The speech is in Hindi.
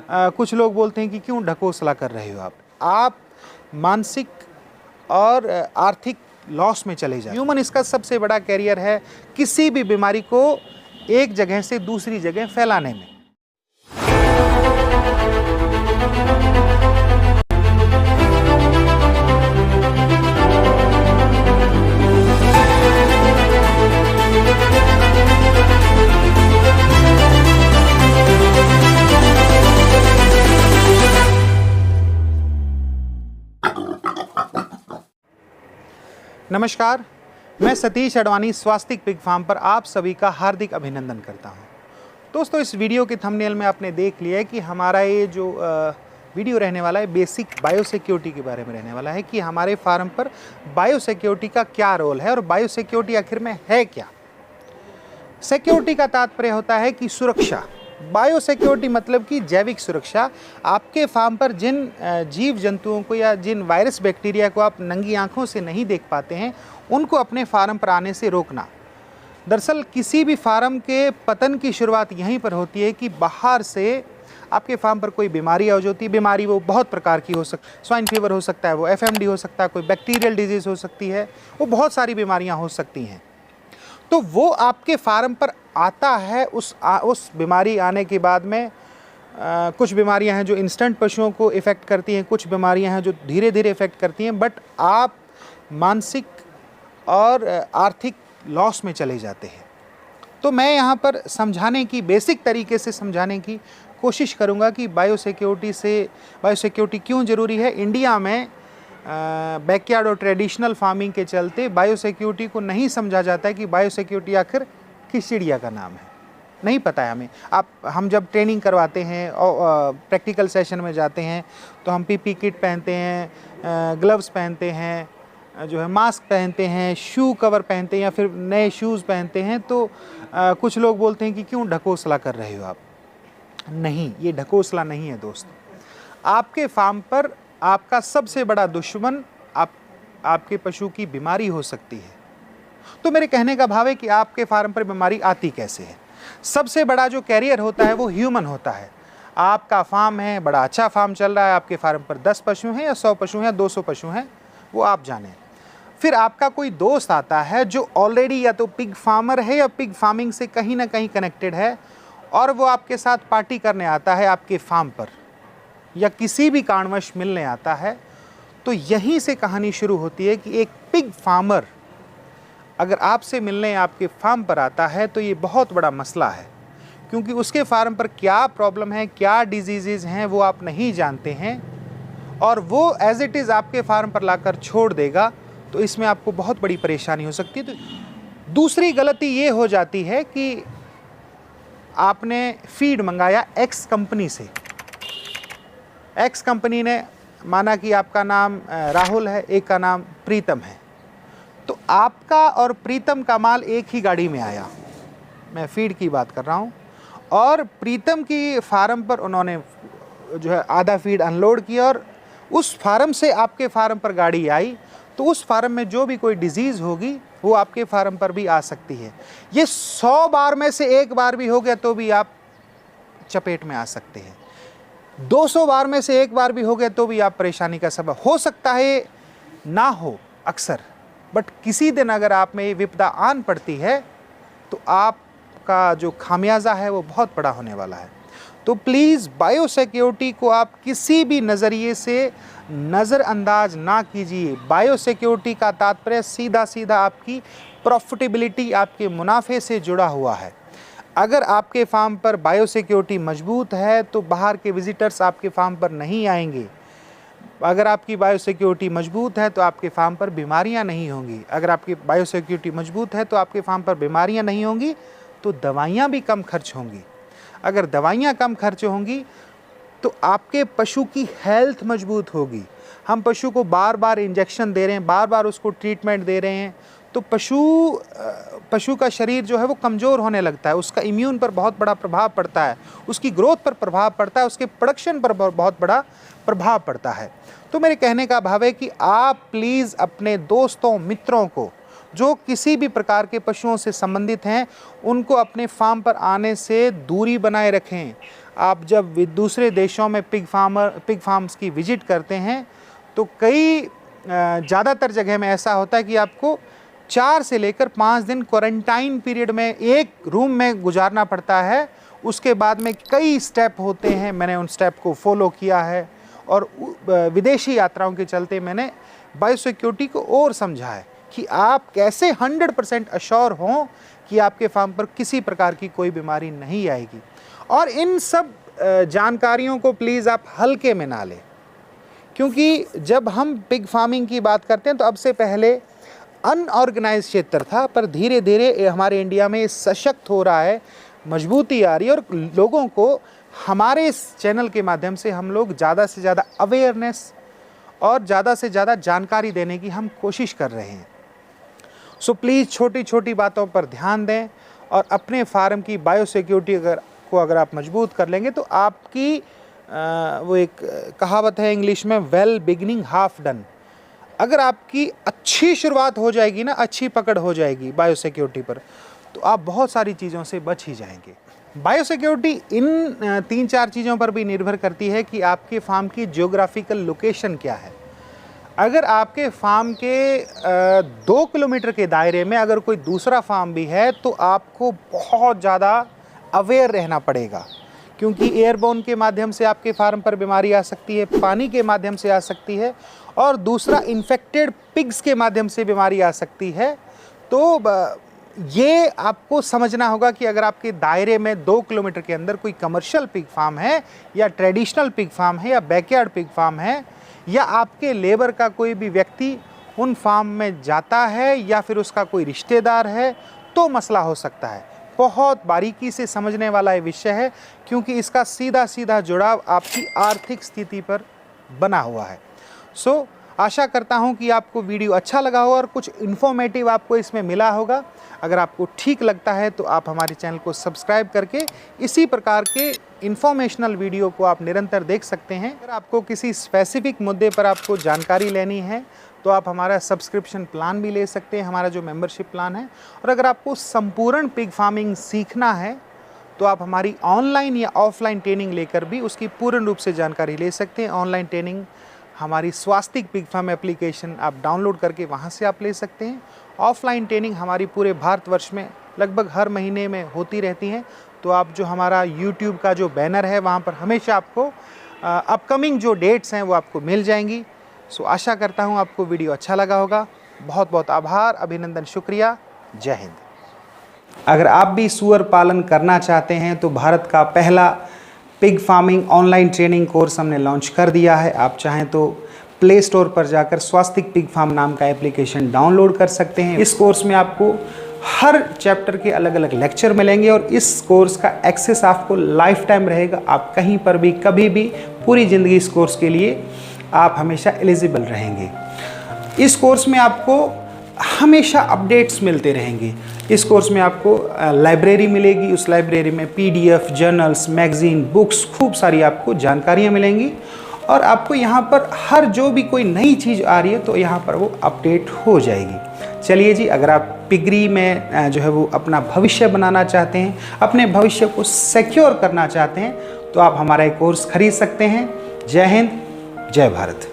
कुछ लोग बोलते हैं कि क्यों ढकोसला कर रहे हो आप मानसिक और आर्थिक लॉस में चले जाते हैं। ह्यूमन इसका सबसे बड़ा कैरियर है किसी भी बीमारी को एक जगह से दूसरी जगह फैलाने में। नमस्कार, मैं सतीश अडवाणी स्वास्तिक पिग फार्म पर आप सभी का हार्दिक अभिनंदन करता हूं। दोस्तों, इस वीडियो के थंबनेल में आपने देख लिया है कि हमारा ये जो वीडियो रहने वाला है बेसिक बायोसिक्योरिटी के बारे में रहने वाला है कि हमारे फार्म पर बायोसिक्योरिटी का क्या रोल है और बायोसिक्योरिटी आखिर में है क्या। सिक्योरिटी का तात्पर्य होता है कि सुरक्षा। बायोसिक्योरिटी मतलब कि जैविक सुरक्षा। आपके फार्म पर जिन जीव जंतुओं को या जिन वायरस बैक्टीरिया को आप नंगी आंखों से नहीं देख पाते हैं, उनको अपने फार्म पर आने से रोकना। दरअसल किसी भी फार्म के पतन की शुरुआत यहीं पर होती है कि बाहर से आपके फार्म पर कोई बीमारी आ जाती है। बीमारी वो बहुत प्रकार की हो सकती है, स्वाइन फीवर हो सकता है, वो एफएमडी हो सकता है, कोई बैक्टीरियल डिजीज़ हो सकती है, वो बहुत सारी बीमारियाँ हो सकती हैं। तो वो आपके फार्म पर आता है। उस बीमारी आने के बाद में कुछ बीमारियां हैं जो इंस्टेंट पशुओं को इफ़ेक्ट करती हैं, कुछ बीमारियां हैं जो धीरे धीरे इफ़ेक्ट करती हैं, बट आप मानसिक और आर्थिक लॉस में चले जाते हैं। तो मैं यहाँ पर समझाने की बेसिक तरीके से समझाने की कोशिश करूँगा कि बायोसिक्योरिटी क्यों ज़रूरी है। इंडिया में बैकयार्ड और ट्रेडिशनल फार्मिंग के चलते बायोसिक्योरिटी को नहीं समझा जाता है कि बायोसिक्योरिटी आखिर किस चिड़िया का नाम है, नहीं पता है हमें। हम जब ट्रेनिंग करवाते हैं और प्रैक्टिकल सेशन में जाते हैं तो हम पीपी किट पहनते हैं, ग्लव्स पहनते हैं, जो है मास्क पहनते हैं, शू कवर पहनते हैं या फिर नए शूज़ पहनते हैं। तो कुछ लोग बोलते हैं कि क्यों ढकोसला कर रहे हो आप। नहीं, ये ढकोसला नहीं है दोस्तों। आपके फार्म पर आपका सबसे बड़ा दुश्मन आपके पशु की बीमारी हो सकती है। तो मेरे कहने का भाव है कि आपके फार्म पर बीमारी आती कैसे है। सबसे बड़ा जो कैरियर होता है वो ह्यूमन होता है। आपका फार्म है, बड़ा अच्छा फार्म चल रहा है, आपके फार्म पर 10 पशु हैं या 100 पशु हैं, 200 पशु हैं, वो आप जानें। फिर आपका कोई दोस्त आता है जो ऑलरेडी या तो पिग फार्मर है या पिग फार्मिंग से कहीं ना कहीं कनेक्टेड है, और वो आपके साथ पार्टी करने आता है आपके फार्म पर या किसी भी कारणवश मिलने आता है। तो यहीं से कहानी शुरू होती है कि एक पिग फार्मर अगर आपसे मिलने आपके फार्म पर आता है तो ये बहुत बड़ा मसला है, क्योंकि उसके फार्म पर क्या प्रॉब्लम है, क्या डिजीज़ हैं, वो आप नहीं जानते हैं, और वो एज इट इज़ आपके फार्म पर लाकर छोड़ देगा। तो इसमें आपको बहुत बड़ी परेशानी हो सकती है। तो दूसरी गलती ये हो जाती है कि आपने फीड मंगाया एक्स कंपनी से। एक्स कंपनी ने माना कि आपका नाम राहुल है, एक का नाम प्रीतम है, तो आपका और प्रीतम का माल एक ही गाड़ी में आया। मैं फीड की बात कर रहा हूँ। और प्रीतम की फार्म पर उन्होंने जो है आधा फीड अनलोड किया और उस फार्म से आपके फार्म पर गाड़ी आई। तो उस फार्म में जो भी कोई डिजीज़ होगी वो आपके फार्म पर भी आ सकती है। ये 100 बार में से एक बार भी हो गया तो भी आप चपेट में आ सकते हैं। 200 बार में से एक बार भी हो गया तो भी आप परेशानी का सबब हो सकता है ना हो अक्सर, बट किसी दिन अगर आप में ये विपदा आन पड़ती है तो आपका जो खामियाजा है वो बहुत बड़ा होने वाला है। तो प्लीज़ बायोसिक्योरिटी को आप किसी भी नज़रिए से नज़रअंदाज ना कीजिए। बायोसिक्योरिटी का तात्पर्य सीधा सीधा आपकी प्रॉफिटेबिलिटी, आपके मुनाफे से जुड़ा हुआ है। अगर आपके फार्म पर बायोसिक्योरिटी मजबूत है तो बाहर के विजिटर्स आपके फार्म पर नहीं आएंगे। अगर आपकी बायोसिक्योरिटी मजबूत है तो आपके फार्म पर बीमारियां नहीं होंगी। अगर आपकी बायोसिक्योरिटी मजबूत है तो आपके फार्म पर बीमारियां नहीं होंगी, तो दवाइयां भी कम खर्च होंगी। अगर दवाइयां कम खर्च होंगी तो आपके पशु की हेल्थ मजबूत होगी। हम पशु को बार बार इंजेक्शन दे रहे हैं, बार बार उसको ट्रीटमेंट दे रहे हैं, तो पशु का शरीर जो है वो कमज़ोर होने लगता है। उसका इम्यून पर बहुत बड़ा प्रभाव पड़ता है, उसकी ग्रोथ पर प्रभाव पड़ता है, उसके प्रोडक्शन पर बहुत बड़ा प्रभाव पड़ता है। तो मेरे कहने का भाव है कि आप प्लीज़ अपने दोस्तों मित्रों को जो किसी भी प्रकार के पशुओं से संबंधित हैं उनको अपने फार्म पर आने से दूरी बनाए रखें। आप जब दूसरे देशों में पिग फार्म्स की विजिट करते हैं तो कई ज़्यादातर जगह में ऐसा होता है कि आपको 4 से लेकर 5 दिन क्वारंटाइन पीरियड में एक रूम में गुजारना पड़ता है। उसके बाद में कई स्टेप होते हैं, मैंने उन स्टेप को फॉलो किया है और विदेशी यात्राओं के चलते मैंने बायोसिक्योरिटी को और समझा है कि आप कैसे 100% अश्योर हों कि आपके फार्म पर किसी प्रकार की कोई बीमारी नहीं आएगी। और इन सब जानकारियों को प्लीज़ आप हल्के में ना लें, क्योंकि जब हम पिग फार्मिंग की बात करते हैं तो अब से पहले अनऑर्गेनाइज क्षेत्र था, पर धीरे धीरे हमारे इंडिया में सशक्त हो रहा है, मजबूती आ रही है और लोगों को हमारे इस चैनल के माध्यम से हम लोग ज़्यादा से ज़्यादा अवेयरनेस और ज़्यादा से ज़्यादा जानकारी देने की हम कोशिश कर रहे हैं। सो प्लीज़ छोटी छोटी बातों पर ध्यान दें और अपने फार्म की बायोसिक्योरिटी अगर आप मजबूत कर लेंगे तो आपकी वो एक कहावत है इंग्लिश में, वेल बिगिनिंग हाफ डन। अगर आपकी अच्छी शुरुआत हो जाएगी ना, अच्छी पकड़ हो जाएगी बायोसिक्योरिटी पर, तो आप बहुत सारी चीज़ों से बच ही जाएंगे। बायोसिक्योरिटी इन 3-4 चीज़ों पर भी निर्भर करती है कि आपके फार्म की जियोग्राफिकल लोकेशन क्या है। अगर आपके फार्म के 2 किलोमीटर के दायरे में अगर कोई दूसरा फार्म भी है तो आपको बहुत ज़्यादा अवेयर रहना पड़ेगा, क्योंकि एयरबोर्न के माध्यम से आपके फार्म पर बीमारी आ सकती है, पानी के माध्यम से आ सकती है और दूसरा इन्फेक्टेड पिग्स के माध्यम से बीमारी आ सकती है। तो ये आपको समझना होगा कि अगर आपके दायरे में 2 किलोमीटर के अंदर कोई कमर्शियल पिग फार्म है या ट्रेडिशनल पिग फार्म है या बैकयार्ड पिग फार्म है या आपके लेबर का कोई भी व्यक्ति उन फार्म में जाता है या फिर उसका कोई रिश्तेदार है, तो मसला हो सकता है। बहुत बारीकी से समझने वाला ये विषय है, क्योंकि इसका सीधा सीधा जुड़ाव आपकी आर्थिक स्थिति पर बना हुआ है। सो आशा करता हूँ कि आपको वीडियो अच्छा लगा हो और कुछ इन्फॉर्मेटिव आपको इसमें मिला होगा। अगर आपको ठीक लगता है तो आप हमारे चैनल को सब्सक्राइब करके इसी प्रकार के इन्फॉर्मेशनल वीडियो को आप निरंतर देख सकते हैं। अगर आपको किसी स्पेसिफिक मुद्दे पर आपको जानकारी लेनी है तो आप हमारा सब्सक्रिप्शन प्लान भी ले सकते हैं, हमारा जो मेंबरशिप प्लान है। और अगर आपको संपूर्ण पिग फार्मिंग सीखना है तो आप हमारी ऑनलाइन या ऑफलाइन ट्रेनिंग लेकर भी उसकी पूर्ण रूप से जानकारी ले सकते हैं। ऑनलाइन ट्रेनिंग हमारी स्वास्तिक पिग फार्म एप्लीकेशन आप डाउनलोड करके वहां से आप ले सकते हैं। ऑफलाइन ट्रेनिंग हमारी पूरे भारतवर्ष में लगभग हर महीने में होती रहती हैं। तो आप जो हमारा YouTube का जो बैनर है वहाँ पर हमेशा आपको अपकमिंग जो डेट्स हैं वो आपको मिल जाएंगी। सो आशा करता हूँ आपको वीडियो अच्छा लगा होगा। बहुत बहुत आभार, अभिनंदन, शुक्रिया, जय हिंद। अगर आप भी सूअर पालन करना चाहते हैं तो भारत का पहला pig farming online training course हमने लॉन्च कर दिया है। आप चाहें तो प्ले स्टोर पर जाकर स्वास्तिक पिग फार्म नाम का एप्लीकेशन डाउनलोड कर सकते हैं। इस कोर्स में आपको हर चैप्टर के अलग अलग लेक्चर मिलेंगे और इस कोर्स का एक्सेस आपको लाइफ टाइम रहेगा। आप कहीं पर भी कभी भी पूरी ज़िंदगी इस कोर्स के लिए आप हमेशा एलिजिबल रहेंगे। इस कोर्स में आपको हमेशा अपडेट्स मिलते रहेंगे। इस कोर्स में आपको लाइब्रेरी मिलेगी, उस लाइब्रेरी में PDF, जर्नल्स, मैगजीन, बुक्स, खूब सारी आपको जानकारियाँ मिलेंगी और आपको यहाँ पर हर जो भी कोई नई चीज़ आ रही है तो यहाँ पर वो अपडेट हो जाएगी। चलिए जी, अगर आप पिगरी में जो है वो अपना भविष्य बनाना चाहते हैं, अपने भविष्य को सिक्योर करना चाहते हैं तो आप हमारा एक कोर्स खरीद सकते हैं। जय हिंद, जय भारत।